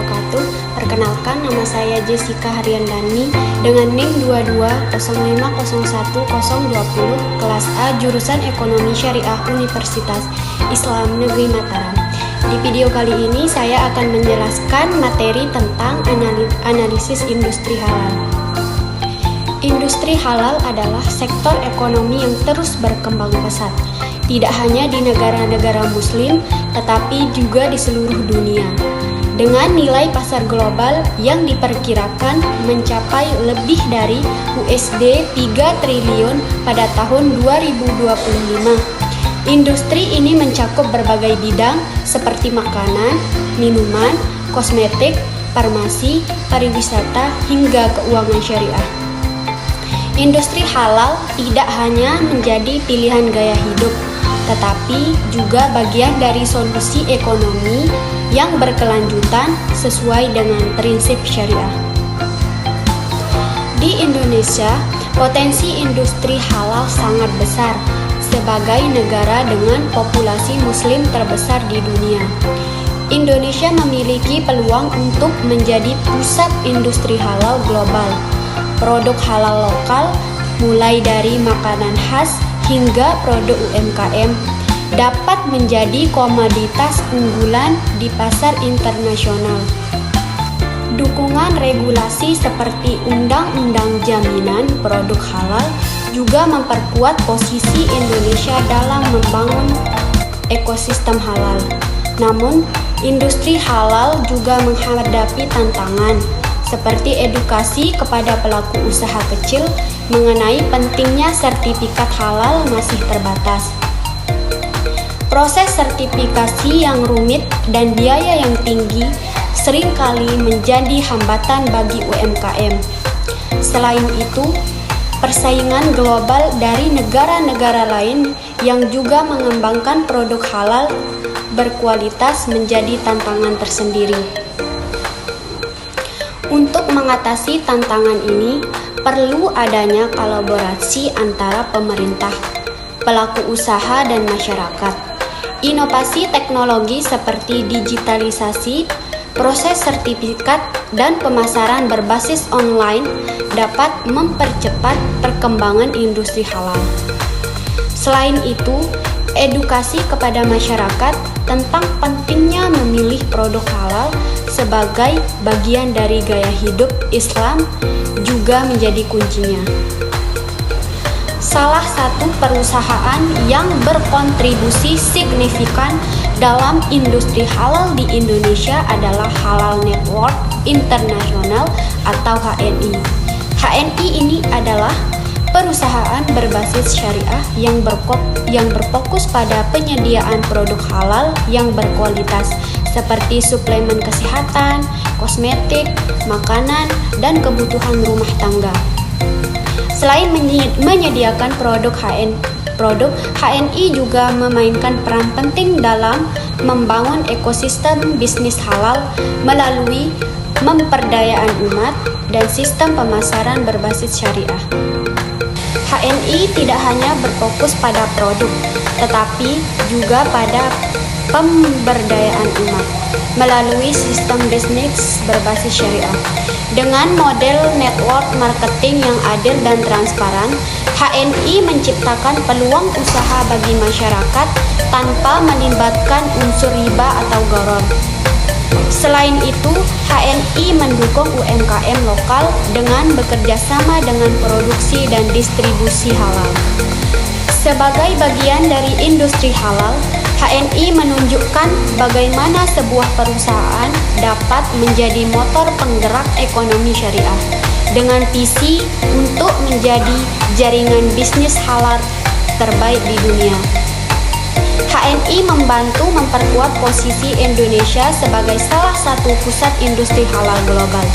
wabarakatuh. Perkenalkan, nama saya Jessica Haryandani dengan NIM 2205011020 kelas A jurusan Ekonomi Syariah Universitas Islam Negeri Mataram. Di video kali ini saya akan menjelaskan materi tentang analisis industri halal. Industri halal adalah sektor ekonomi yang terus berkembang pesat, tidak hanya di negara-negara muslim, tetapi juga di seluruh dunia. Dengan nilai pasar global yang diperkirakan mencapai lebih dari USD 3 triliun pada tahun 2025. Industri ini mencakup berbagai bidang seperti makanan, minuman, kosmetik, farmasi, pariwisata, hingga keuangan syariah. Industri halal tidak hanya menjadi pilihan gaya hidup, tetapi juga bagian dari solusi ekonomi yang berkelanjutan sesuai dengan prinsip syariah. Di Indonesia, potensi industri halal sangat besar sebagai negara dengan populasi muslim terbesar di dunia. Indonesia memiliki peluang untuk menjadi pusat industri halal global. Produk halal lokal, mulai dari makanan khas hingga produk UMKM, dapat menjadi komoditas unggulan di pasar internasional. Dukungan regulasi seperti Undang-Undang Jaminan Produk Halal juga memperkuat posisi Indonesia dalam membangun ekosistem halal. Namun, industri halal juga menghadapi tantangan seperti edukasi kepada pelaku usaha kecil mengenai pentingnya sertifikat halal masih terbatas. Proses sertifikasi yang rumit dan biaya yang tinggi seringkali menjadi hambatan bagi UMKM. Selain itu, persaingan global dari negara-negara lain yang juga mengembangkan produk halal berkualitas menjadi tantangan tersendiri. Untuk mengatasi tantangan ini, perlu adanya kolaborasi antara pemerintah, pelaku usaha, dan masyarakat. Inovasi teknologi seperti digitalisasi, proses sertifikat, dan pemasaran berbasis online dapat mempercepat perkembangan industri halal. Selain itu, edukasi kepada masyarakat tentang pentingnya memilih produk halal sebagai bagian dari gaya hidup Islam juga menjadi kuncinya. Salah satu perusahaan yang berkontribusi signifikan dalam industri halal di Indonesia adalah Halal Network International atau HNI. HNI ini adalah perusahaan berbasis syariah yang berfokus pada penyediaan produk halal yang berkualitas seperti suplemen kesehatan, kosmetik, makanan, dan kebutuhan rumah tangga. Selain menyediakan produk HNI juga memainkan peran penting dalam membangun ekosistem bisnis halal melalui pemberdayaan umat dan sistem pemasaran berbasis syariah. HNI tidak hanya berfokus pada produk, tetapi juga pada pemberdayaan umat melalui sistem bisnis berbasis syariah. Dengan model network marketing yang adil dan transparan, HNI menciptakan peluang usaha bagi masyarakat tanpa melibatkan unsur riba atau gharar. Selain itu, HNI mendukung UMKM lokal dengan bekerja sama dengan produksi dan distribusi halal. Sebagai bagian dari industri halal, HNI menunjukkan bagaimana sebuah perusahaan dapat menjadi motor penggerak ekonomi syariah dengan visi untuk menjadi jaringan bisnis halal terbaik di dunia. HNI membantu memperkuat posisi Indonesia sebagai salah satu pusat industri halal global.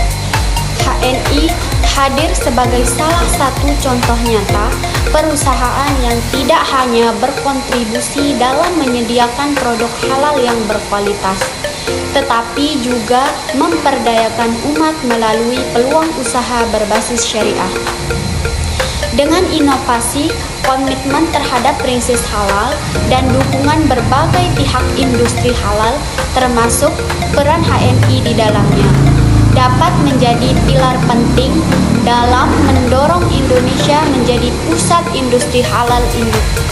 HNI hadir sebagai salah satu contoh nyata perusahaan yang tidak hanya berkontribusi dalam menyediakan produk halal yang berkualitas, tetapi juga memperdayakan umat melalui peluang usaha berbasis syariah. Dengan inovasi, komitmen terhadap prinsip halal, dan dukungan berbagai pihak industri halal, termasuk peran HMI di dalamnya, dapat menjadi pilar penting dalam mendorong Indonesia menjadi pusat industri halal dunia.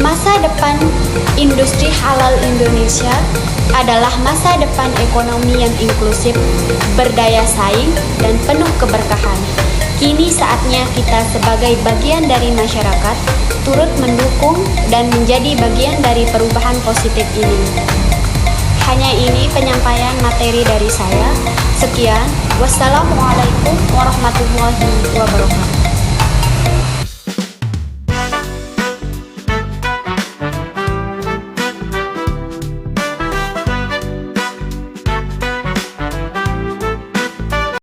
Masa depan industri halal Indonesia adalah masa depan ekonomi yang inklusif, berdaya saing, dan penuh keberkahan. Kini saatnya kita sebagai bagian dari masyarakat turut mendukung dan menjadi bagian dari perubahan positif ini. Hanya ini penyampaian materi dari saya. Sekian, wassalamualaikum warahmatullahi wabarakatuh.